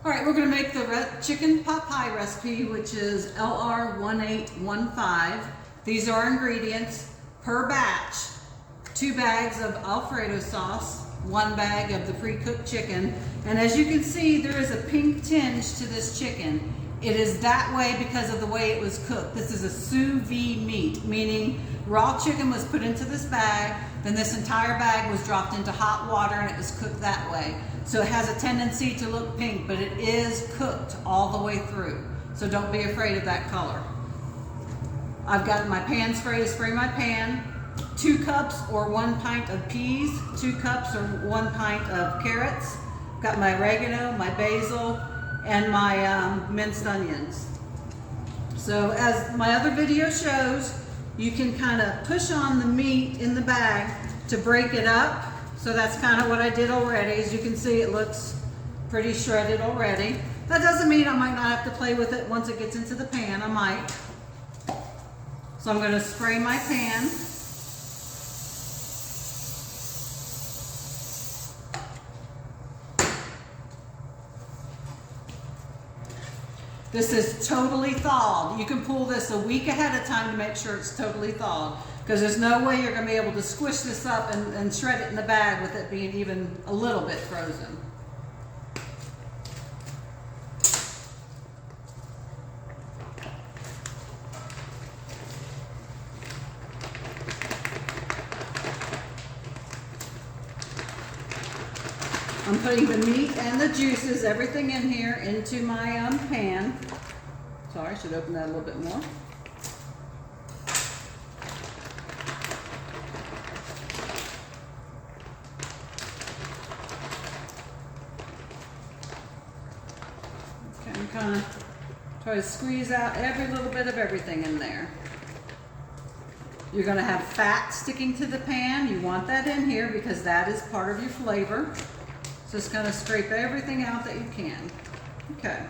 All right, we're going to make the chicken pot pie recipe, which is LR1815. These are ingredients per batch: 2 bags of Alfredo sauce, 1 bag of the pre-cooked chicken. And as you can see, there is a pink tinge to this chicken. It is that way because of the way it was cooked. This is a sous vide meat, meaning raw chicken was put into this bag, then this entire bag was dropped into hot water and it was cooked that way. So it has a tendency to look pink, but it is cooked all the way through. So don't be afraid of that color. I've got my pan spray to spray my pan, 2 cups or 1 pint of peas, 2 cups or 1 pint of carrots. Got my oregano, my basil, and my minced onions. So as my other video shows, you can kind of push on the meat in the bag to break it up. So that's kind of what I did already. As you can see, it looks pretty shredded already. That doesn't mean I might not have to play with it once it gets into the pan. I might. So I'm going to spray my pan. This is totally thawed. You can pull this a week ahead of time to make sure it's totally thawed, because there's no way you're going to be able to squish this up and shred it in the bag with it being even a little bit frozen. I'm putting the meat and the juices, everything in here, into my pan. Sorry, I should open that a little bit more. Okay, I'm kind of try to squeeze out every little bit of everything in there. You're going to have fat sticking to the pan. You want that in here because that is part of your flavor. Just kind of scrape everything out that you can. Okay.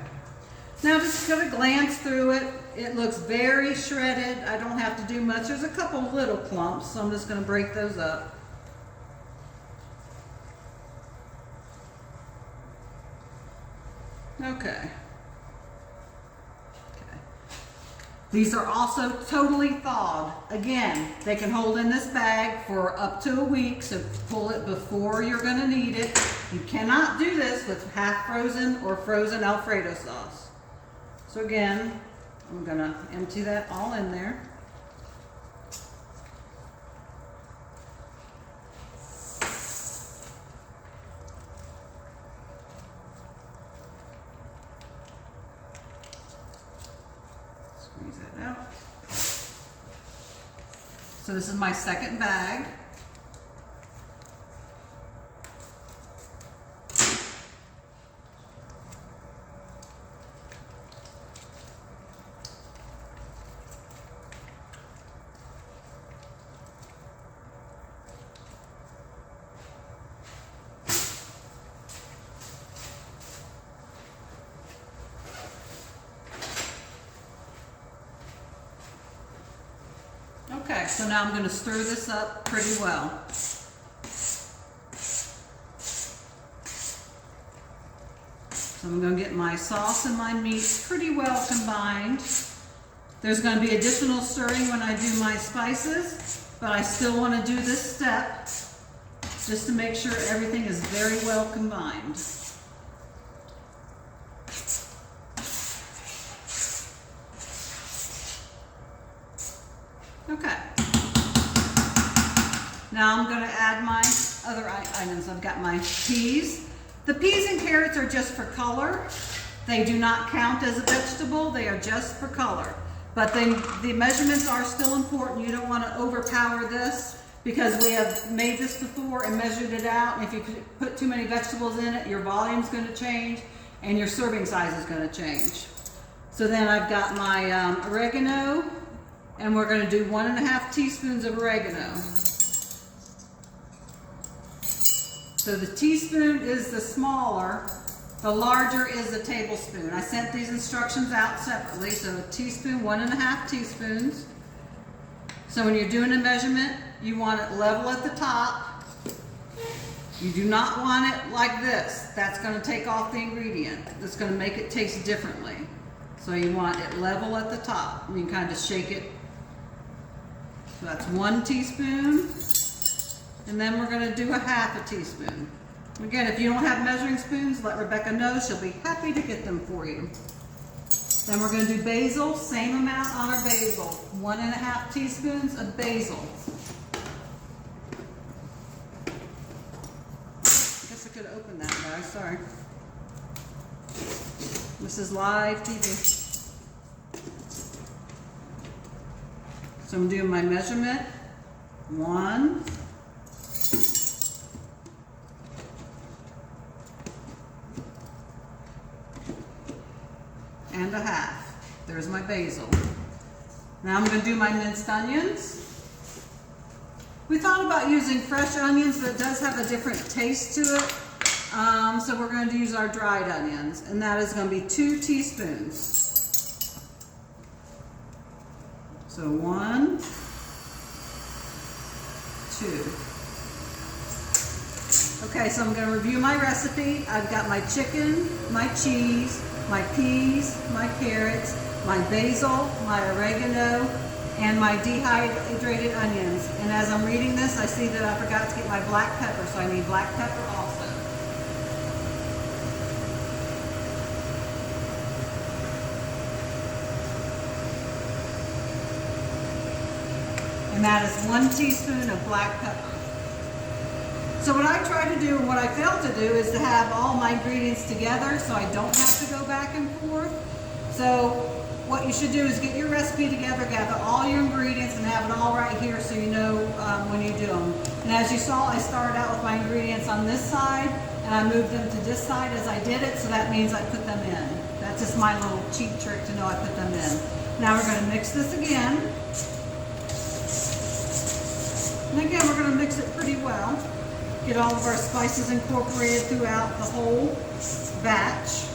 Now just going to glance through it. It looks very shredded. I don't have to do much. There's a couple little clumps, so I'm just going to break those up. Okay. These are also totally thawed. Again, they can hold in this bag for up to a week, so pull it before you're going to need it. You cannot do this with half frozen or frozen Alfredo sauce. So again, I'm going to empty that all in there. Squeeze that out. So this is my second bag. Okay, so now I'm going to stir this up pretty well. So I'm going to get my sauce and my meat pretty well combined. There's going to be additional stirring when I do my spices, but I still want to do this step just to make sure everything is very well combined. Okay. Now I'm going to add my other items. I've got my peas. The peas and carrots are just for color. They do not count as a vegetable. They are just for color. But the measurements are still important. You don't want to overpower this because we have made this before and measured it out. And if you put too many vegetables in it, your volume's going to change and your serving size is going to change. So then I've got my oregano. And we're going to do 1.5 teaspoons of oregano. So the teaspoon is the smaller, the larger is the tablespoon. I sent these instructions out separately, so a teaspoon, 1.5 teaspoons. So when you're doing a measurement, you want it level at the top. You do not want it like this. That's going to take off the ingredient. That's going to make it taste differently. So you want it level at the top. You can kind of shake it. So that's 1 teaspoon. And then we're going to do a 1/2 teaspoon. Again, if you don't have measuring spoons, let Rebecca know. She'll be happy to get them for you. Then we're going to do basil, same amount on our basil. 1½ teaspoons of basil. I guess I could have opened that, guys, sorry. This is live TV. So I'm doing my measurement. 1. And a 1/2. There's my basil. Now I'm going to do my minced onions. We thought about using fresh onions, but it does have a different taste to it. So we're going to use our dried onions, and that is going to be 2 teaspoons. So 1, 2. Okay, so I'm going to review my recipe. I've got my chicken, my cheese, my peas, my carrots, my basil, my oregano, and my dehydrated onions. And as I'm reading this, I see that I forgot to get my black pepper, so I need black pepper also. And that is 1 teaspoon of black pepper. So what I try to do and what I fail to do is to have all my ingredients together so I don't have to go back and forth. So what you should do is get your recipe together, gather all your ingredients and have it all right here so you know when you do them. And as you saw, I started out with my ingredients on this side and I moved them to this side as I did it, so that means I put them in. That's just my little cheat trick to know I put them in. Now we're going to mix this again. And again, we're going to mix it pretty well. Get all of our spices incorporated throughout the whole batch.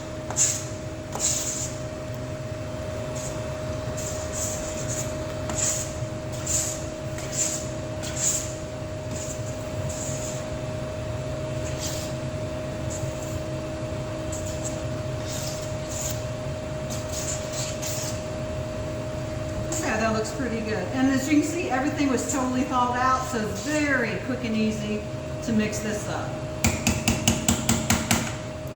That looks pretty good. And as you can see, everything was totally thawed out, so very quick and easy to mix this up.